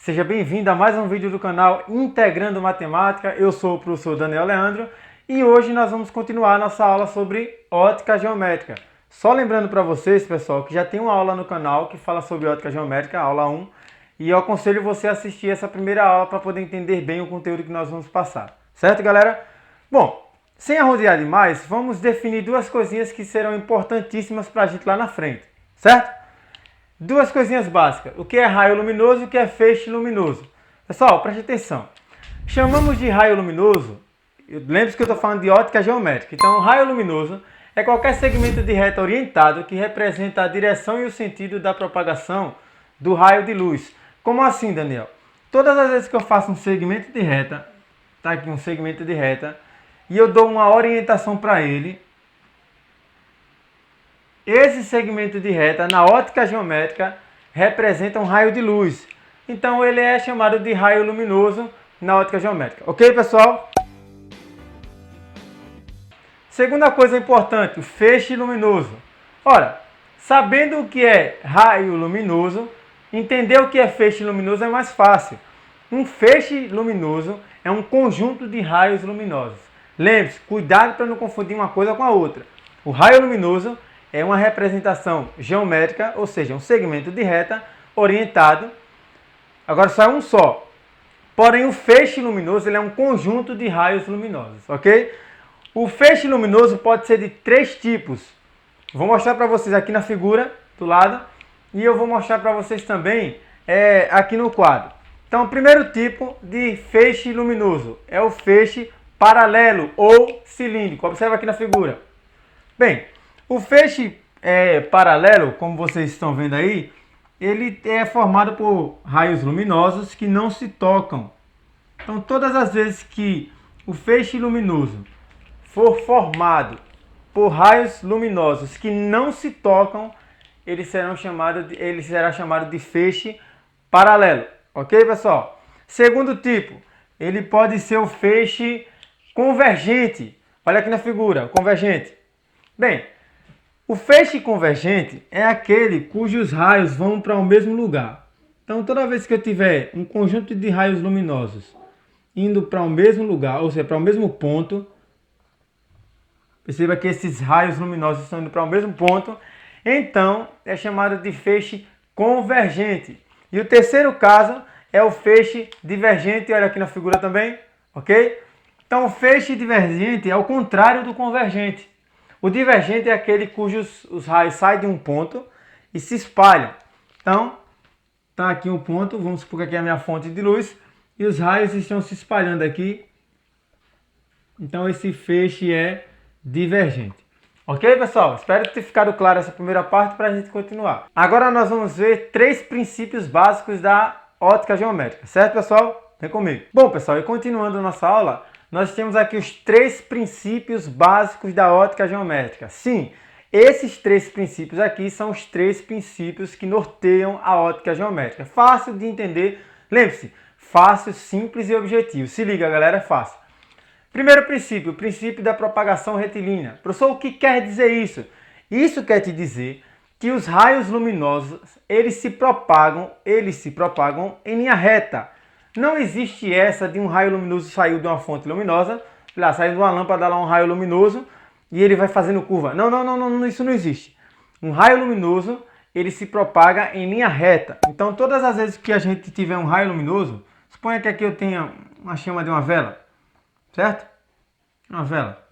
Seja bem-vindo a mais um vídeo do canal Integrando Matemática. Eu sou o professor Daniel Leandro e hoje nós vamos continuar a nossa aula sobre ótica geométrica. Só lembrando para vocês, pessoal, que já tem uma aula no canal que fala sobre ótica geométrica, aula 1, e eu aconselho você a assistir essa primeira aula para poder entender bem o conteúdo que nós vamos passar. Certo, galera? Bom, sem arrodear demais, vamos definir duas coisinhas que serão importantíssimas para a gente lá na frente, certo? Duas coisinhas básicas, o que é raio luminoso e o que é feixe luminoso. Pessoal, preste atenção. Chamamos de raio luminoso, lembre-se que eu estou falando de ótica geométrica. Então, raio luminoso é qualquer segmento de reta orientado que representa a direção e o sentido da propagação do raio de luz. Como assim, Daniel? Todas as vezes que eu faço um segmento de reta, tá aqui um segmento de reta, e eu dou uma orientação para ele, esse segmento de reta, na ótica geométrica, representa um raio de luz. Então, ele é chamado de raio luminoso na ótica geométrica. Ok, pessoal? Segunda coisa importante, o feixe luminoso. Ora, sabendo o que é raio luminoso, entender o que é feixe luminoso é mais fácil. Um feixe luminoso é um conjunto de raios luminosos. Lembre-se, cuidado para não confundir uma coisa com a outra. O raio luminoso é uma representação geométrica, ou seja, um segmento de reta orientado. Agora só é um só. Porém, o feixe luminoso ele é um conjunto de raios luminosos, ok? O feixe luminoso pode ser de três tipos. Vou mostrar para vocês aqui na figura do lado e eu vou mostrar para vocês também aqui no quadro. Então, o primeiro tipo de feixe luminoso é o feixe paralelo ou cilíndrico. Observa aqui na figura. Bem, o feixe paralelo, como vocês estão vendo aí, ele é formado por raios luminosos que não se tocam. Então, todas as vezes que o feixe luminoso for formado por raios luminosos que não se tocam, ele será chamado de feixe paralelo. Ok, pessoal? Segundo tipo, ele pode ser o feixe convergente. Olha aqui na figura, convergente. Bem, o feixe convergente é aquele cujos raios vão para o mesmo lugar. Então, toda vez que eu tiver um conjunto de raios luminosos indo para o mesmo lugar, ou seja, para o mesmo ponto, perceba que esses raios luminosos estão indo para o mesmo ponto, então é chamado de feixe convergente. E o terceiro caso é o feixe divergente, olha aqui na figura também, ok? Então, o feixe divergente é o contrário do convergente. O divergente é aquele cujos os raios saem de um ponto e se espalham. Então, está aqui um ponto, vamos supor que aqui é a minha fonte de luz, e os raios estão se espalhando aqui. Então, esse feixe é divergente. Ok, pessoal? Espero ter ficado claro essa primeira parte para a gente continuar. Agora nós vamos ver três princípios básicos da ótica geométrica. Certo, pessoal? Vem comigo. Bom, pessoal, e continuando nossa aula, nós temos aqui os três princípios básicos da ótica geométrica. Sim, esses três princípios aqui são os três princípios que norteiam a ótica geométrica. Fácil de entender. Lembre-se, fácil, simples e objetivo. Se liga, galera, é fácil. Primeiro princípio, o princípio da propagação retilínea. Professor, o que quer dizer isso? Isso quer te dizer que os raios luminosos, eles se propagam em linha reta. Não existe essa de um raio luminoso saiu de uma fonte luminosa, lá saiu de uma lâmpada lá um raio luminoso e ele vai fazendo curva. Não, isso não existe. Um raio luminoso, ele se propaga em linha reta. Então, todas as vezes que a gente tiver um raio luminoso, suponha que aqui eu tenha uma chama de uma vela, certo? Uma vela.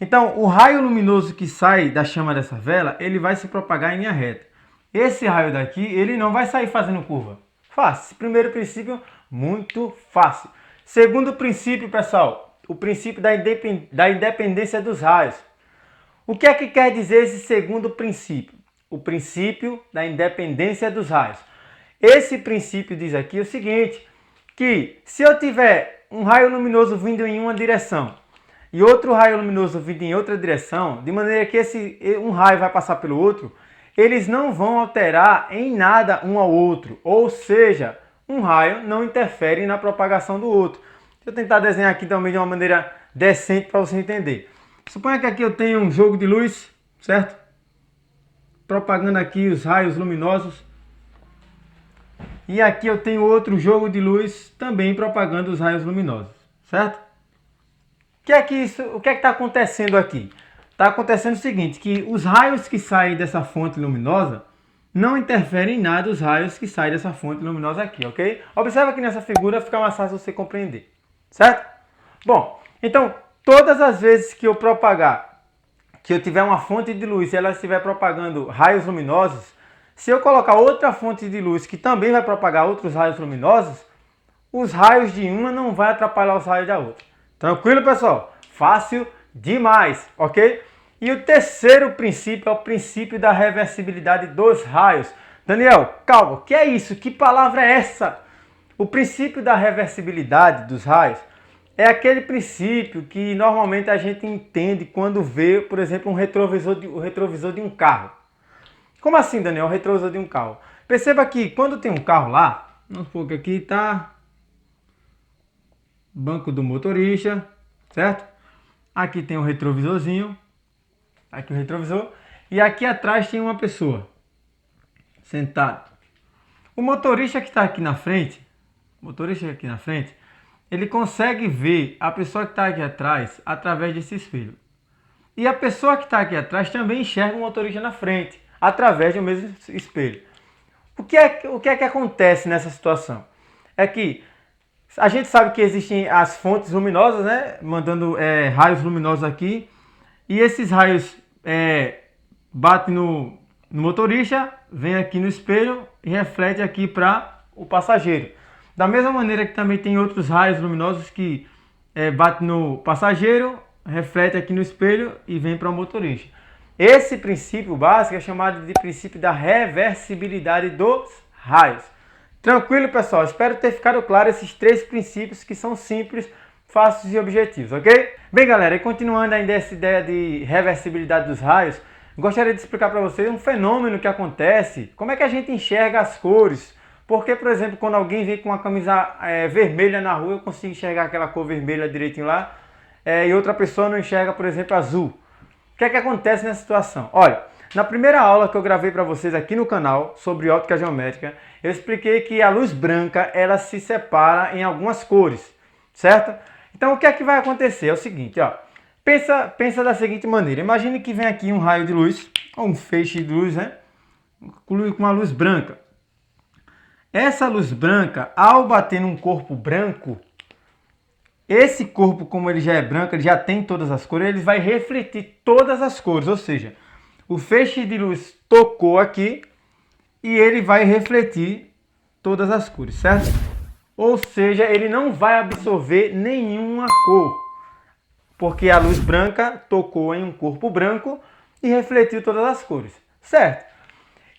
Então, o raio luminoso que sai da chama dessa vela, ele vai se propagar em linha reta. Esse raio daqui, ele não vai sair fazendo curva. Fácil. Primeiro princípio, muito fácil. Segundo princípio, pessoal, o princípio da independência dos raios. O que é que quer dizer esse segundo princípio? O princípio da independência dos raios. Esse princípio diz aqui o seguinte, que se eu tiver um raio luminoso vindo em uma direção e outro raio luminoso vindo em outra direção, de maneira que um raio vai passar pelo outro, eles não vão alterar em nada um ao outro, ou seja, um raio não interfere na propagação do outro. Deixa eu tentar desenhar aqui também de uma maneira decente para você entender. Suponha que aqui eu tenho um jogo de luz, certo? Propagando aqui os raios luminosos. E aqui eu tenho outro jogo de luz também propagando os raios luminosos, certo? O que é que está acontecendo aqui? Está acontecendo o seguinte, que os raios que saem dessa fonte luminosa não interferem em nada os raios que saem dessa fonte luminosa aqui, ok? Observa que nessa figura fica mais fácil você compreender, certo? Bom, então todas as vezes que eu propagar, que eu tiver uma fonte de luz e ela estiver propagando raios luminosos, se eu colocar outra fonte de luz que também vai propagar outros raios luminosos, os raios de uma não vai atrapalhar os raios da outra. Tranquilo, pessoal? Fácil demais, ok? E o terceiro princípio é o princípio da reversibilidade dos raios. Daniel, calma, o que é isso? Que palavra é essa? O princípio da reversibilidade dos raios é aquele princípio que normalmente a gente entende quando vê, por exemplo, o retrovisor de um carro. Como assim, Daniel, o retrovisor de um carro? Perceba que quando tem um carro lá, vamos supor que aqui está banco do motorista, certo? Aqui tem o retrovisorzinho, aqui o retrovisor, e aqui atrás tem uma pessoa sentada. O motorista que está aqui na frente, ele consegue ver a pessoa que está aqui atrás através desse espelho. E a pessoa que está aqui atrás também enxerga o motorista na frente, através do mesmo espelho. O que é que acontece nessa situação? É que a gente sabe que existem as fontes luminosas, né? Mandando raios luminosos aqui. E esses raios batem no motorista, vem aqui no espelho e reflete aqui para o passageiro. Da mesma maneira que também tem outros raios luminosos que batem no passageiro, reflete aqui no espelho e vem para o motorista. Esse princípio básico é chamado de princípio da reversibilidade dos raios. Tranquilo, pessoal? Espero ter ficado claro esses três princípios que são simples, fáceis e objetivos, ok? Bem, galera, e continuando ainda essa ideia de reversibilidade dos raios, gostaria de explicar para vocês um fenômeno que acontece, como é que a gente enxerga as cores. Porque, por exemplo, quando alguém vem com uma camisa vermelha na rua, eu consigo enxergar aquela cor vermelha direitinho lá, e outra pessoa não enxerga, por exemplo, azul. O que é que acontece nessa situação? Olha, na primeira aula que eu gravei para vocês aqui no canal sobre óptica geométrica, eu expliquei que a luz branca ela se separa em algumas cores, certo? Então o que é que vai acontecer? É o seguinte, ó, pensa da seguinte maneira, imagine que vem aqui um raio de luz, ou um feixe de luz, né? Com uma luz branca. Essa luz branca, ao bater num corpo branco, esse corpo, como ele já é branco, ele já tem todas as cores, ele vai refletir todas as cores, ou seja, o feixe de luz tocou aqui e ele vai refletir todas as cores, certo? Ou seja, ele não vai absorver nenhuma cor, porque a luz branca tocou em um corpo branco e refletiu todas as cores, certo?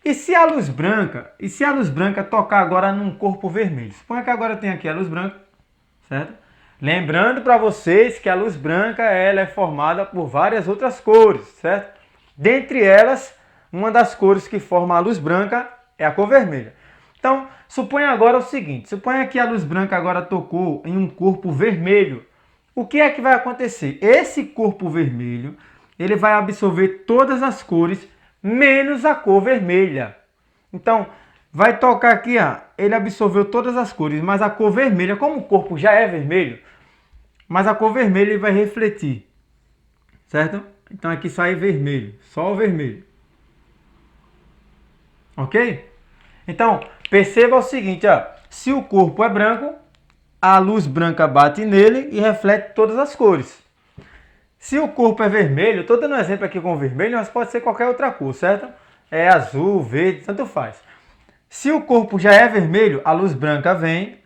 E se a luz branca tocar agora num corpo vermelho? Suponha que agora tem aqui a luz branca, certo? Lembrando para vocês que a luz branca ela é formada por várias outras cores, certo? Dentre elas, uma das cores que forma a luz branca é a cor vermelha. Então, suponha agora o seguinte, suponha que a luz branca agora tocou em um corpo vermelho. O que é que vai acontecer? Esse corpo vermelho, ele vai absorver todas as cores, menos a cor vermelha. Então, vai tocar aqui, ó, ele absorveu todas as cores, mas a cor vermelha, como o corpo já é vermelho, mas a cor vermelha ele vai refletir, certo? Então aqui sai vermelho, só o vermelho. Ok? Então, perceba o seguinte, ó, se o corpo é branco, a luz branca bate nele e reflete todas as cores. Se o corpo é vermelho, estou dando um exemplo aqui com vermelho, mas pode ser qualquer outra cor, certo? É azul, verde, tanto faz. Se o corpo já é vermelho, a luz branca vem,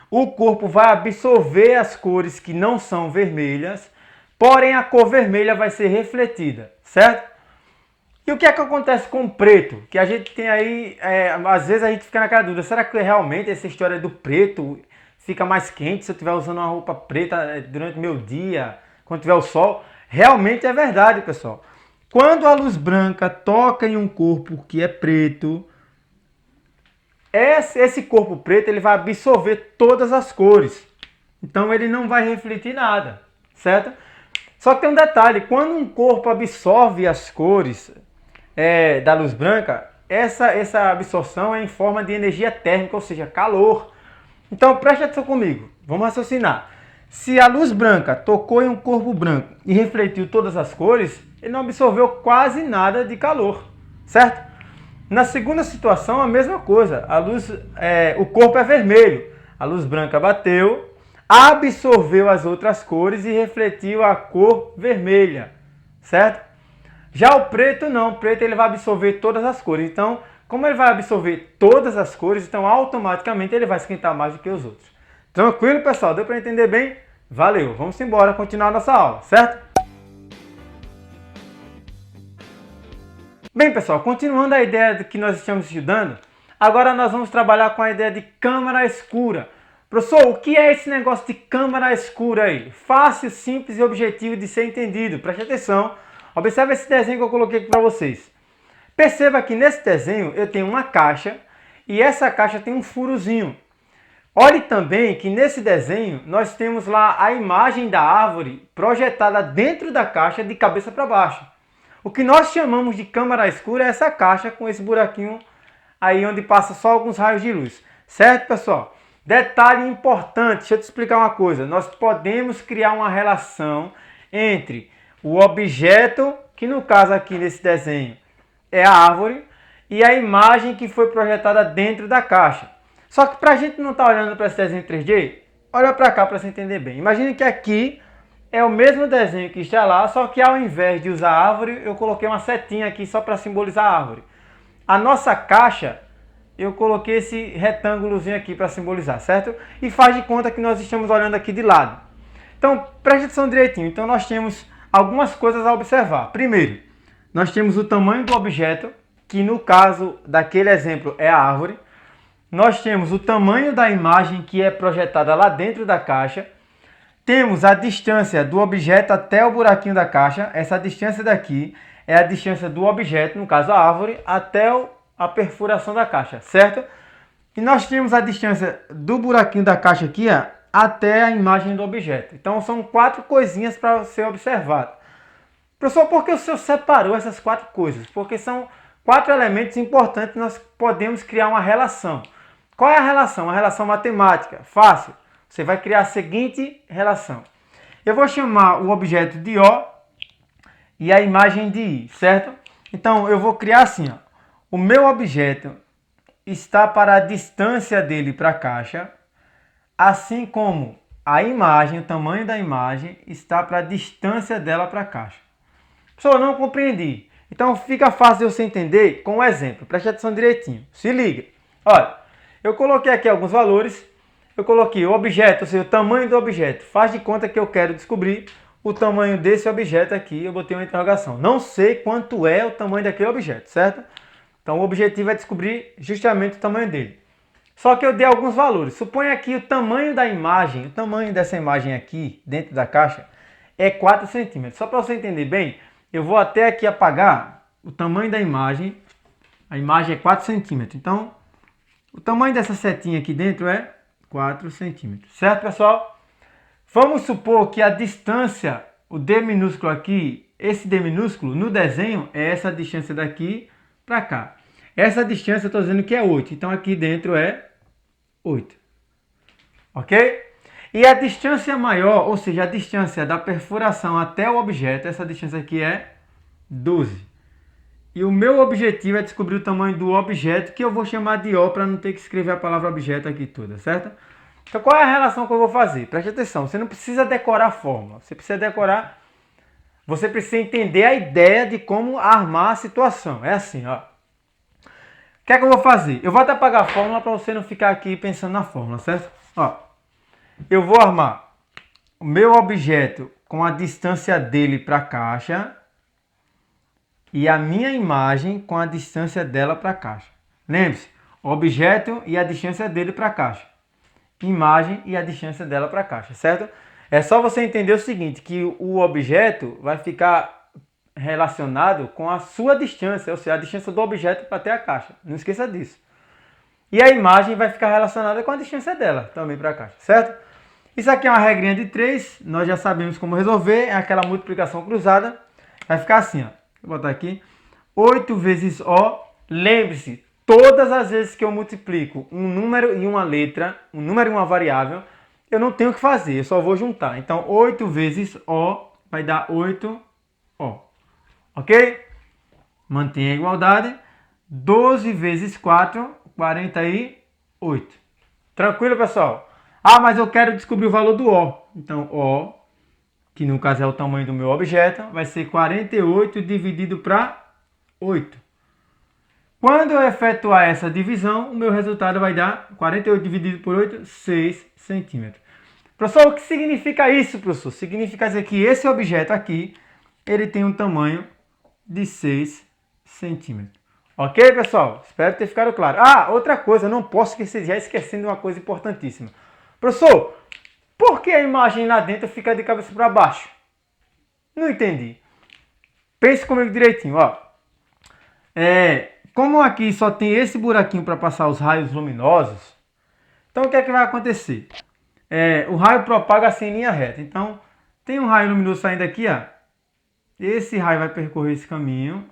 o corpo vai absorver as cores que não são vermelhas, porém a cor vermelha vai ser refletida, certo? E o que é que acontece com o preto? Que a gente tem aí, às vezes a gente fica naquela dúvida, será que realmente essa história do preto fica mais quente se eu estiver usando uma roupa preta durante o meu dia, quando tiver o sol? Realmente é verdade, pessoal. Quando a luz branca toca em um corpo que é preto, esse corpo preto ele vai absorver todas as cores. Então ele não vai refletir nada, certo? Só que tem um detalhe, quando um corpo absorve as cores da luz branca, essa absorção é em forma de energia térmica, ou seja, calor. Então preste atenção comigo, vamos raciocinar. Se a luz branca tocou em um corpo branco e refletiu todas as cores, ele não absorveu quase nada de calor, certo? Na segunda situação, a mesma coisa. O corpo é vermelho, a luz branca bateu, absorveu as outras cores e refletiu a cor vermelha, certo? Já o preto não, o preto ele vai absorver todas as cores. Então, como ele vai absorver todas as cores, então automaticamente ele vai esquentar mais do que os outros. Tranquilo, pessoal? Deu para entender bem? Valeu! Vamos embora continuar a nossa aula, certo? Bem, pessoal, continuando a ideia que nós estamos estudando, agora nós vamos trabalhar com a ideia de câmara escura. Professor, o que é esse negócio de câmara escura aí? Fácil, simples e objetivo de ser entendido. Preste atenção. Observe esse desenho que eu coloquei aqui para vocês. Perceba que nesse desenho eu tenho uma caixa e essa caixa tem um furozinho. Olhe também que nesse desenho nós temos lá a imagem da árvore projetada dentro da caixa de cabeça para baixo. O que nós chamamos de câmara escura é essa caixa com esse buraquinho aí onde passa só alguns raios de luz. Certo, pessoal? Detalhe importante, deixa eu te explicar uma coisa. Nós podemos criar uma relação entre o objeto, que no caso aqui nesse desenho é a árvore, e a imagem que foi projetada dentro da caixa. Só que para a gente não estar olhando para esse desenho 3D, olha para cá para você entender bem. Imagine que aqui é o mesmo desenho que está lá, só que ao invés de usar a árvore, eu coloquei uma setinha aqui só para simbolizar a árvore. A nossa caixa, eu coloquei esse retângulozinho aqui para simbolizar, certo? E faz de conta que nós estamos olhando aqui de lado. Então, preste atenção direitinho. Então, nós temos algumas coisas a observar. Primeiro, nós temos o tamanho do objeto, que no caso daquele exemplo é a árvore. Nós temos o tamanho da imagem que é projetada lá dentro da caixa. Temos a distância do objeto até o buraquinho da caixa. Essa distância daqui é a distância do objeto, no caso a árvore, até a perfuração da caixa, certo? E nós temos a distância do buraquinho da caixa aqui, ó, até a imagem do objeto. Então são 4 coisinhas para ser observado. Professor, por que o senhor separou essas 4 coisas? Porque são 4 elementos importantes que nós podemos criar uma relação. Qual é a relação? Uma relação matemática. Fácil. Você vai criar a seguinte relação. Eu vou chamar o objeto de O e a imagem de I, certo? Então eu vou criar assim, ó. O meu objeto está para a distância dele para a caixa, assim como a imagem, o tamanho da imagem, está para a distância dela para a caixa. Pessoal, eu não compreendi. Então fica fácil de você entender com um exemplo. Preste atenção direitinho. Se liga. Olha, eu coloquei aqui alguns valores. Eu coloquei o objeto, ou seja, o tamanho do objeto. Faz de conta que eu quero descobrir o tamanho desse objeto aqui. Eu botei uma interrogação. Não sei quanto é o tamanho daquele objeto, certo? Então o objetivo é descobrir justamente o tamanho dele. Só que eu dei alguns valores. Suponha que o tamanho da imagem, o tamanho dessa imagem aqui, dentro da caixa, é 4 centímetros. Só para você entender bem, eu vou até aqui apagar o tamanho da imagem. A imagem é 4 centímetros. Então, o tamanho dessa setinha aqui dentro é 4 centímetros. Certo, pessoal? Vamos supor que a distância, o D minúsculo aqui, esse D minúsculo, no desenho, é essa distância daqui para cá. Essa distância eu estou dizendo que é 8. Então, aqui dentro é 8. Ok? E a distância maior, ou seja, a distância da perfuração até o objeto, essa distância aqui é 12. E o meu objetivo é descobrir o tamanho do objeto, que eu vou chamar de O para não ter que escrever a palavra objeto aqui toda, certo? Então qual é a relação que eu vou fazer? Preste atenção, você não precisa decorar a fórmula, você precisa entender a ideia de como armar a situação. É assim, ó. O que é que eu vou fazer? Eu vou até apagar a fórmula para você não ficar aqui pensando na fórmula, certo? Ó, eu vou armar o meu objeto com a distância dele para a caixa e a minha imagem com a distância dela para a caixa. Lembre-se, objeto e a distância dele para a caixa. Imagem e a distância dela para a caixa, certo? É só você entender o seguinte, que o objeto vai ficar relacionado com a sua distância, ou seja, a distância do objeto até a caixa. Não esqueça disso. E a imagem vai ficar relacionada com a distância dela também para a caixa, certo? Isso aqui é uma regrinha de 3, nós já sabemos como resolver, é aquela multiplicação cruzada. Vai ficar assim, ó. Vou botar aqui, 8 vezes O lembre-se, todas as vezes que eu multiplico um número e uma letra, um número e uma variável, eu não tenho o que fazer, eu só vou juntar. Então, 8 vezes O vai dar 8O. Ok? Mantenha a igualdade. 12 vezes 4, 48. Tranquilo, pessoal? Ah, mas eu quero descobrir o valor do O. Então, O, que no caso é o tamanho do meu objeto, vai ser 48 dividido para 8. Quando eu efetuar essa divisão, o meu resultado vai dar 48 dividido por 8, 6 centímetros. Professor, o que significa isso, professor? Significa dizer que esse objeto aqui, ele tem um tamanho de 6 centímetros. Ok, pessoal? Espero ter ficado claro. Ah, outra coisa, não posso esquecer, já esquecendo uma coisa importantíssima. Professor, por que a imagem lá dentro fica de cabeça para baixo? Não entendi. Pense comigo direitinho, ó. Como aqui só tem esse buraquinho para passar os raios luminosos, então o que é que vai acontecer? O raio propaga assim em linha reta. Então, tem um raio luminoso saindo aqui, ó. Esse raio vai percorrer esse caminho.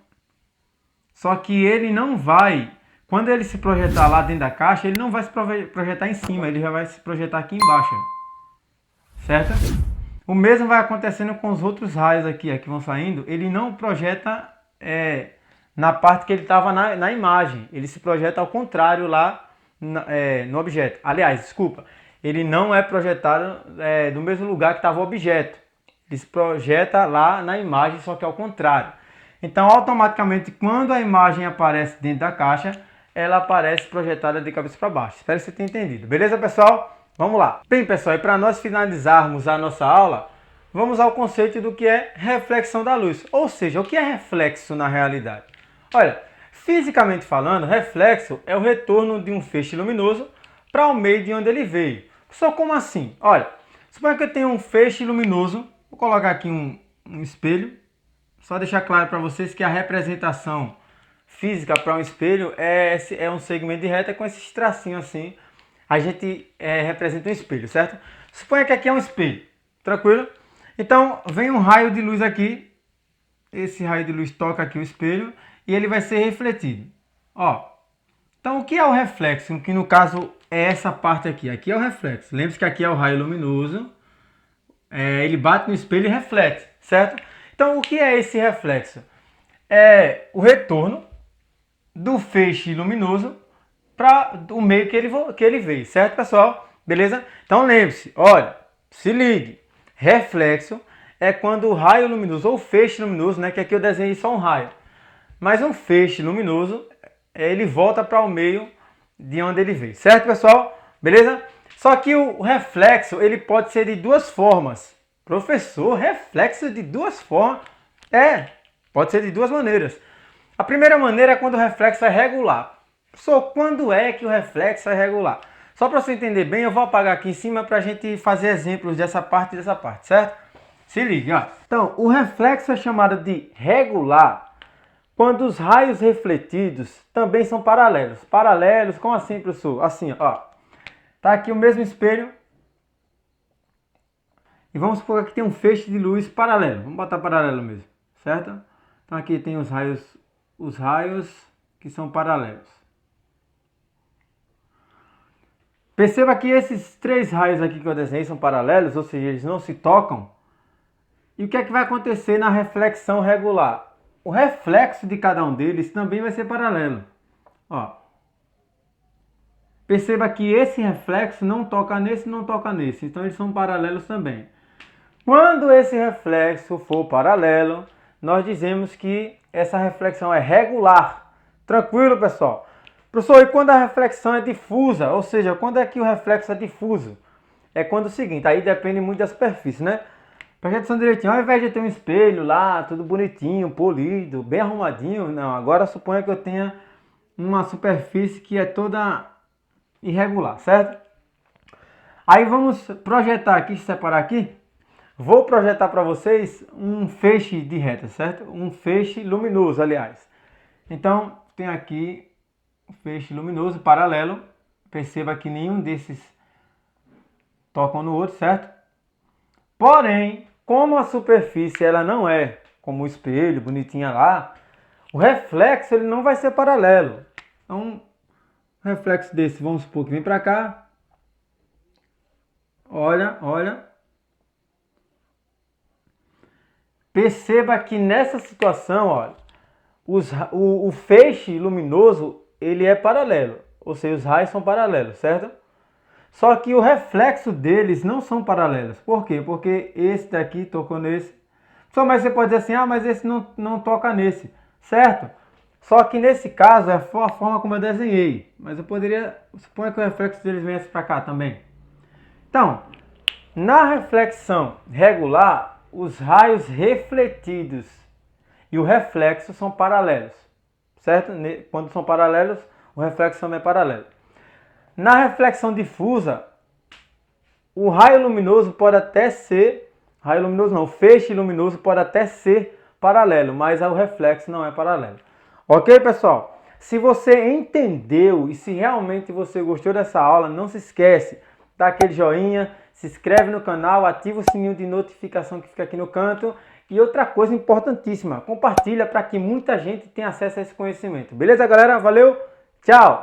Só que ele não vai, quando ele se projetar lá dentro da caixa, ele não vai se projetar em cima, ele já vai se projetar aqui embaixo. Certo? O mesmo vai acontecendo com os outros raios aqui, que vão saindo. Ele não projeta na parte que ele estava na imagem. Ele se projeta ao contrário lá no objeto. Aliás, desculpa. Ele não é projetado do mesmo lugar que estava o objeto. Ele se projeta lá na imagem, só que ao contrário. Então, automaticamente, quando a imagem aparece dentro da caixa, ela aparece projetada de cabeça para baixo. Espero que você tenha entendido. Beleza, pessoal? Vamos lá. Bem, pessoal, e para nós finalizarmos a nossa aula, vamos ao conceito do que é reflexão da luz. Ou seja, o que é reflexo na realidade? Olha, fisicamente falando, reflexo é o retorno de um feixe luminoso para o meio de onde ele veio. Só como assim? Olha, suponha que eu tenho um feixe luminoso, vou colocar aqui um espelho. Só deixar claro para vocês que a representação física para um espelho é um segmento de reta com esses tracinhos assim. A gente representa um espelho, certo? Suponha que aqui é um espelho, tranquilo? Então, vem um raio de luz aqui. Esse raio de luz toca aqui o espelho e ele vai ser refletido. Ó. Então, o que é o reflexo? Que no caso é essa parte aqui. Aqui é o reflexo. Lembre-se que aqui é o raio luminoso. Ele bate no espelho e reflete, certo? Então, o que é esse reflexo? É o retorno do feixe luminoso para o meio que ele veio, certo, pessoal? Beleza? Então, lembre-se, olha, se ligue. Reflexo é quando o raio luminoso, ou feixe luminoso, né, que aqui eu desenhei só um raio, mas um feixe luminoso, ele volta para o meio de onde ele veio, certo, pessoal? Beleza? Só que o reflexo, ele pode ser de duas formas. Professor, reflexo de duas formas? Pode ser de duas maneiras. A primeira maneira é quando o reflexo é regular. Professor, quando é que o reflexo é regular? Só para você entender bem, eu vou apagar aqui em cima para a gente fazer exemplos dessa parte e dessa parte, certo? Se liga. Então, o reflexo é chamado de regular quando os raios refletidos também são paralelos. Paralelos, como assim, professor? Assim, ó. Tá aqui o mesmo espelho. E vamos supor que tem um feixe de luz paralelo. Vamos botar paralelo mesmo, certo? Então aqui tem os raios que são paralelos. Perceba que esses três raios aqui que eu desenhei são paralelos, ou seja, eles não se tocam. E o que é que vai acontecer na reflexão regular? O reflexo de cada um deles também vai ser paralelo. Ó. Perceba que esse reflexo não toca nesse, não toca nesse. Então eles são paralelos também. Quando esse reflexo for paralelo, nós dizemos que essa reflexão é regular. Tranquilo, pessoal? Professor, e quando a reflexão é difusa? Ou seja, quando é que o reflexo é difuso? É quando o seguinte, aí depende muito da superfície, né? Presta atenção direitinho, ao invés de ter um espelho lá, tudo bonitinho, polido, bem arrumadinho, não. Agora suponha que eu tenha uma superfície que é toda irregular, certo? Aí vamos projetar aqui, separar aqui. Vou projetar para vocês um feixe de reta, certo? Um feixe luminoso, aliás. Então, tem aqui um feixe luminoso paralelo. Perceba que nenhum desses tocam no outro, certo? Porém, como a superfície ela não é como o espelho, bonitinha lá, O reflexo ele não vai ser paralelo. Então, um reflexo desse, vamos supor que vem para cá. Olha, olha. Perceba que nessa situação, olha, o feixe luminoso ele é paralelo, ou seja, os raios são paralelos, certo? Só que o reflexo deles não são paralelos. Por quê? Porque esse daqui tocou nesse. Só mas você pode dizer assim, ah, mas esse não toca nesse, certo? Só que nesse caso é a forma como eu desenhei. Mas eu poderia, suponha que o reflexo deles viesse para cá também. Então, na reflexão regular, os raios refletidos e o reflexo são paralelos, certo? Quando são paralelos, o reflexo também é paralelo. Na reflexão difusa, o raio luminoso pode até ser, raio luminoso não, o feixe luminoso pode até ser paralelo, mas o reflexo não é paralelo. Ok, pessoal? Se você entendeu e se realmente você gostou dessa aula, não se esquece, dá aquele joinha, se inscreve no canal, ativa o sininho de notificação que fica aqui no canto. E outra coisa importantíssima, compartilha para que muita gente tenha acesso a esse conhecimento. Beleza, galera? Valeu, tchau!